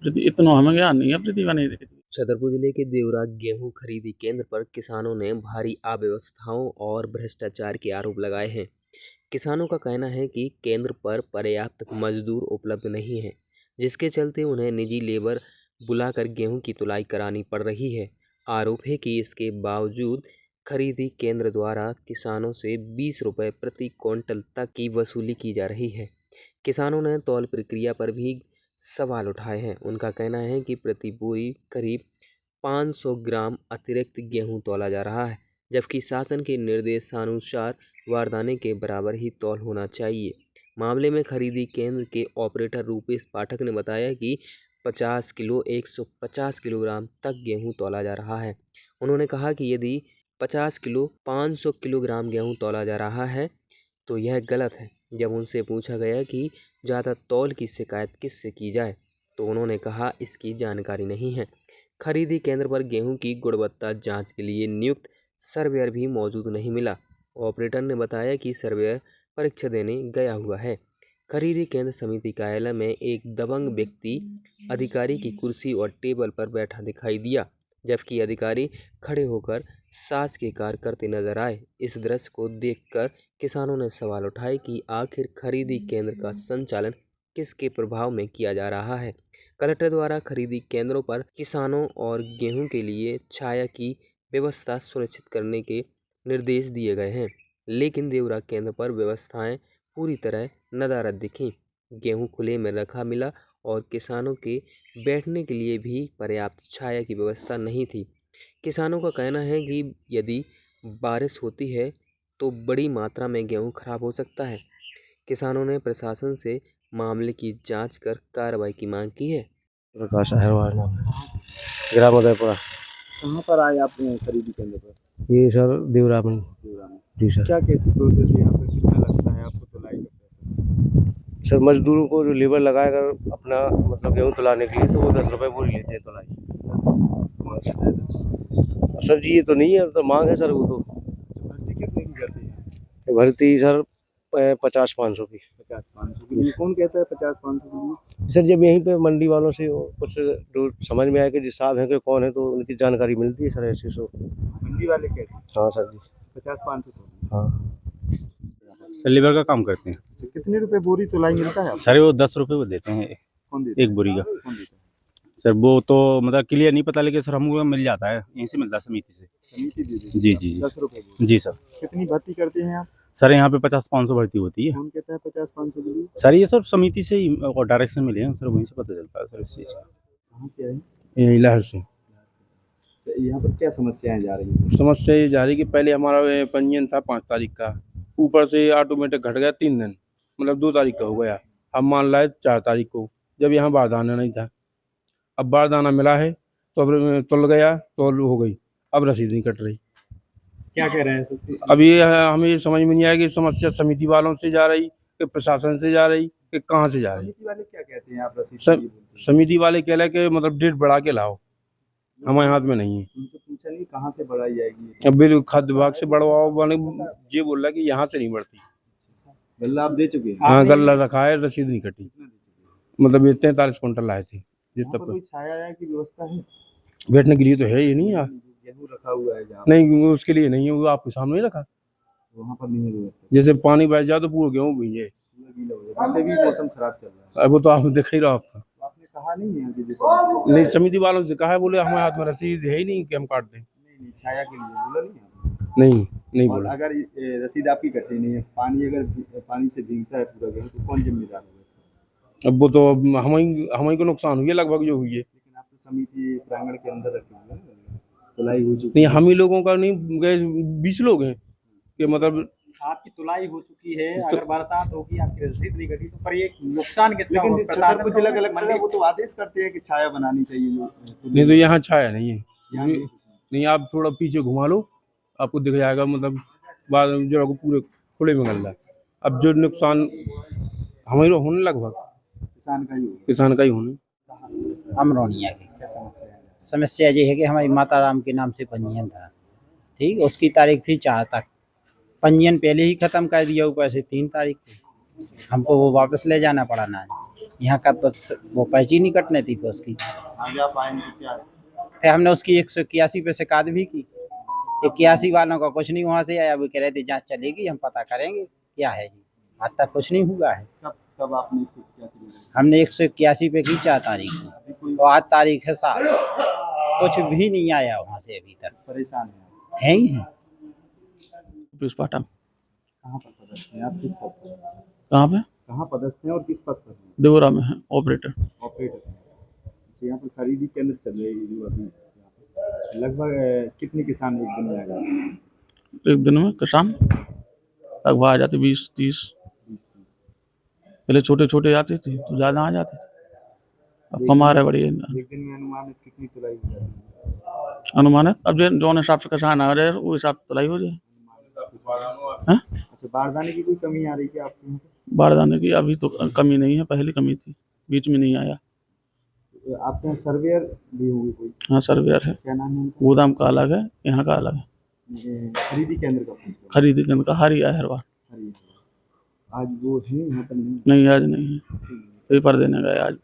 इतना हमें ज्ञान नहीं है, प्रतिभा नहीं दिखती। छतरपुर जिले के देवरा गेहूं खरीदी केंद्र पर किसानों ने भारी अव्यवस्थाओं और भ्रष्टाचार के आरोप लगाए हैं। किसानों का कहना है कि केंद्र पर पर्याप्त मजदूर उपलब्ध नहीं है, जिसके चलते उन्हें निजी लेबर बुलाकर गेहूं की तुलाई करानी पड़ रही है। आरोप है कि इसके बावजूद खरीदी केंद्र द्वारा किसानों से 20 रुपये प्रति क्विंटल तक की वसूली की जा रही है। किसानों ने तौल प्रक्रिया पर भी सवाल उठाए हैं। उनका कहना है कि प्रति बोरी करीब 500 ग्राम अतिरिक्त गेहूं तौला जा रहा है, जबकि शासन के निर्देशानुसार बारदाने के बराबर ही तौल होना चाहिए। मामले में खरीदी केंद्र के ऑपरेटर रूपेश पाठक ने बताया कि 50 किलो 150 किलोग्राम तक गेहूं तौला जा रहा है। उन्होंने कहा कि यदि 50 किलो 500 किलोग्राम गेहूं तौला जा रहा है तो यह गलत है। जब उनसे पूछा गया कि ज़्यादा तौल की शिकायत किससे की जाए तो उन्होंने कहा इसकी जानकारी नहीं है। खरीदी केंद्र पर गेहूं की गुणवत्ता जांच के लिए नियुक्त सर्वेयर भी मौजूद नहीं मिला। ऑपरेटर ने बताया कि सर्वेयर परीक्षा देने गया हुआ है। खरीदी केंद्र समिति कार्यालय में एक दबंग व्यक्ति अधिकारी की कुर्सी और टेबल पर बैठा दिखाई दिया, जबकि अधिकारी खड़े होकर शासकीय कार्य करते नजर आए। इस दृश्य को देखकर किसानों ने सवाल उठाए कि आखिर खरीदी केंद्र का संचालन किसके प्रभाव में किया जा रहा है। कलेक्टर द्वारा खरीदी केंद्रों पर किसानों और गेहूं के लिए छाया की व्यवस्था सुनिश्चित करने के निर्देश दिए गए हैं, लेकिन देवरा केंद्र पर व्यवस्थाएं पूरी तरह नदारद दिखीं। गेहूं खुले में रखा मिला और किसानों के बैठने के लिए भी पर्याप्त छाया की व्यवस्था नहीं थी। किसानों का कहना है कि यदि बारिश होती है तो बड़ी मात्रा में गेहूं खराब हो सकता है। किसानों ने प्रशासन से मामले की जांच कर कार्रवाई की मांग की है। प्रकाश अहरवाल नाम है, ग्राम उदयपुरा। कहाँ पर आए आप खरीदी केंद्र पर? ये सर देवरा में। जी सर। क्या कैसी प्रोसेस है यहाँ पे, कितना लगता है आपको तुलाई करते सर मजदूरों को जो लेबर लगाएगा अपना मतलब गेहूँ तुलाने के लिए, तो वो 10 रुपये बोरी लेते हैं तुलाई। सर जी ये तो नहीं है, तो मांग है सर वो तो। भर्ती कितने की करती है? भर्ती सर 50-500 की। 50-500 की? ये कौन कहता है 50-500 की? सर जब यहीं पे मंडी वालों से कुछ जो समझ में आया कि जी साहब हैं कि कौन है, तो उनकी जानकारी मिलती है सर ऐसे सो। मंडी वाले कहते हैं हाँ सर जी। 50-500 हाँ सर लेबर का काम करते हैं। तो कितने रुपए बोरी तुलाई मिलता है? सर वो 10 रुपये वो देते हैं कौन देता है? एक बोरी का। कौन देता है? सर वो तो मतलब क्लियर नहीं पता, लेकिन सर हमको मिल जाता है, यहीं से मिलता है समिति से। समिति दे देती है? जी जी 10 रुपए जी सर। कितनी भर्ती करते हैं आप? सर यहाँ पे 50-500 भर्ती होती है। कौन कहता है 50-500 के लिए? सर ये सब समिति से ही और डायरेक्शन मिले हैं सर, वहीं से पता चलता है सर इस चीज़ का। कहाँ से आए? ये इलाहर से। तो यहाँ पर क्या समस्याएं जा रही हैं? समस्या ये जा रही कि पहले हमारा पंजीयन था 5 तारीख का, ऊपर से ऑटोमेटिक घट गया 3 दिन, मतलब 2 तारीख का हो गया। अब मान लाए 4 तारीख को, जब यहाँ बारदाना नहीं था। अब बारदाना मिला है तो अब तुल गया, तौल हो गई, अब रसीद नहीं कट रही। क्या कह रहे हैं सर? अब ये हमें ये समझ में नहीं आया कि समस्या समिति वालों से जा रही कि प्रशासन से जा रही कि कहाँ से जा रही। समिति वाले क्या कहते हैं? आप रसीद के लिए बोलते हैं? समिति वाले कह रहे कि मतलब डेट बढ़ा के लाओ, हमारे हाथ में नहीं है। उनसे पूछा नहीं कहाँ से बढ़ाई जाएगी? अब बिल खाद्य विभाग से बढ़वाओ, वाले ये बोल रहा कि यहाँ से नहीं बढ़ती। गल्ला आप दे चुके हैं? हाँ गल्ला रखा है, रसीद नहीं कटी। कितना दे चुके हैं? मतलब ये 43 क्विंटल लाए थे। यहाँ पर कोई छाया की व्यवस्था है? बैठने के लिए तो है ही नहीं यार। गेहूं रखा हुआ है जहाँ? नहीं उसके लिए नहीं है, वो आपके सामने ही रखा। वहाँ पर नहीं है व्यवस्था? जैसे पानी बह जाए तो पूरा गेहूँ भीगे। पूरा गीला हो जाए। वैसे भी मौसम खराब चल रहा है। अब वो तो आप देख ही रहो आपका। आपने कहा नहीं है कि जैसे नहीं समिति वालों से कहा है, बोले हमारे हाथ में रसीद है ही नहीं कि हम काट दें। नहीं छाया के लिए बोला नहीं आपने? नहीं और बोला। अगर रसीद आपकी कटी नहीं है, पानी से भीगता है पूरा गेहूं, तो कौन जिम्मेदार होगा इसका? अब वो तो हमें को नुकसान हुई है लगभग जो हुई है। लेकिन आप तो समिति प्रांगण के अंदर रखे हुए हैं, तुलाई हो चुकी नहीं है। हम ही लोगों का नहीं, 20 लोग हैं कि मतलब आपकी तुलाई हो चुकी है। अगर बरसात होगी, आपकी रसीद नहीं कटी, तो पर ये नुकसान किसका होगा? लेकिन छतरपुर जिला कलेक्टर है, वो तो आदेश करते हैं कि छाया बनानी चाहिए। नहीं तो यहाँ छाया नहीं है। यहाँ नहीं आप थोड़ा पीछे घुमा लो, आपको दिख जाएगा, मतलब बाद में जो आपको पूरे खुले में गल रहा है। अब जो नुकसान हमारे होने लगभग किसान का ही होने। अमरोनिया की क्या समस्या है? समस्या ये है कि हमारी माता राम के नाम से पंजीयन था, ठीक, उसकी तारीख थी 4 तक। पंजीयन पहले ही ख़त्म कर दिया, ऊपर से 3 तारीख को। हमको वो वापस ले जाना पड़ा ना। यहाँ का बस वो पर्ची नहीं कटने थी फिर उसकी। आगे आप आएंगे तो क्या है? फिर हमने उसकी 181 पे शिकायत भी की। 81 वालों का कुछ नहीं वहाँ से आया। वो कह रहे थे जांच चलेगी, हम पता करेंगे क्या है जी। आज तक कुछ नहीं हुआ है। कब कब आपने 181 लगाई? हमने 181 पे की 4 तारीख को, तो आज तारीख है 7। कुछ भी नहीं आया वहाँ से अभी तक। परेशान हैं आप? है ही है। पुष्पाटम। कहाँ पर पदस्थ हैं आप, किस पद पर हैं? कहाँ पे? कहाँ पदस्थ हैं और किस पद पर हैं? देवरा में है ऑपरेटर। ऑपरेटर हैं। अच्छा, यहाँ पर खरीदी केंद्र चल रही है जो अभी यहाँ पे। लगभग कितने किसान एक दिन में आ जाते हैं? एक दिन में किसान लगभग आ जाते 20-30। पहले छोटे छोटे आते थे तो ज़्यादा आ जाते थे, अब कम आ रहे बड़ी एक दिन में अनुमानित कितनी तुलाई हो जाती है? अनुमानित। अब जो हिसाब से किसान आ रहे वो हिसाब से तुलाई हो जाए। हाँ? अच्छा, बारदाने की कोई कमी आ रही है आपके यहाँ पे? बारदाने की अभी तो कमी नहीं है, पहले कमी थी, बीच में नहीं आया। आपके यहाँ सर्वेयर भी होंगे कोई? हाँ सर्वेयर है, क्या नाम है उनका? गोदाम का अलग है, यहाँ का अलग है। ये खरीदी केंद्र का पूछ रहा हूँ। खरीदी केंद्र का हर हर बार। खरीदी। आज वो है यहाँ पर नहीं? नहीं आज नहीं है, पेपर देने गए आज।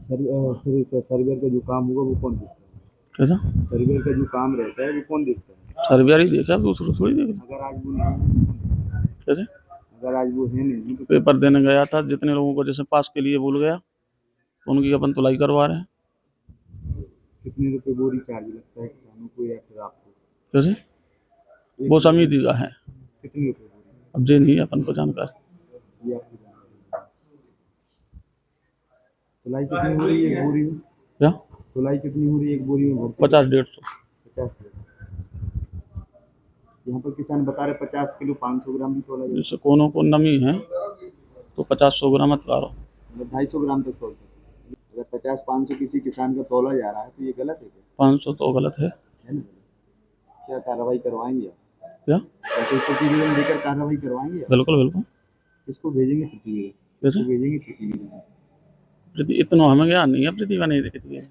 फिर सर्वेयर का जो काम होगा वो कौन देखता है? कैसा? सर्वेयर का जो काम रहता है वो कौन देखता है? सर्वेयर ही देखा, दूसरा थोड़ी देख। अगर आज वो नहीं है तो कौन देखता है? कैसे? अगर आज वो है नहीं तो पेपर देने गया था, जितने लोगों को जैसे पास के लिए बोल गया उनकी अपन तुलाई करवा रहे हैं। कितने रुपए बोरी चार्ज लगता है किसानों को या फिर आपको? कैसे? वो समिति का है, कितने रुपए बोरी? अब ये नहीं है अपन को जानकारी। ये आपको जानकारी है। तुलाई कितनी हो रही है एक बोरी में? क्या? तुलाई कितनी हो रही है एक बोरी में? 50-150। 50 किलो। यहाँ पर किसान बता रहे 50 किलो 500 ग्राम भी तोला जाता जैसे कोनो को नमी है तो 50-100 ग्राम मत करो, है, मतलब 250 ग्राम तक तोलते हैं। अगर 50-500 किसी किसान का तोला जा रहा है तो ये गलत है क्या? 500 तो गलत है। है ना? क्या कार्रवाई करवाएंगे आप? क्या? क्या कोई प्रतिवेदन देकर कार्रवाई करवाएंगे आप? बिल्कुल बिल्कुल। किसको भेजेंगे प्रतिवेदन? कैसे? किसको भेजेंगे प्रतिवेदन? इतना हमें ज्ञान नहीं है, प्रतिभा नहीं देखती है।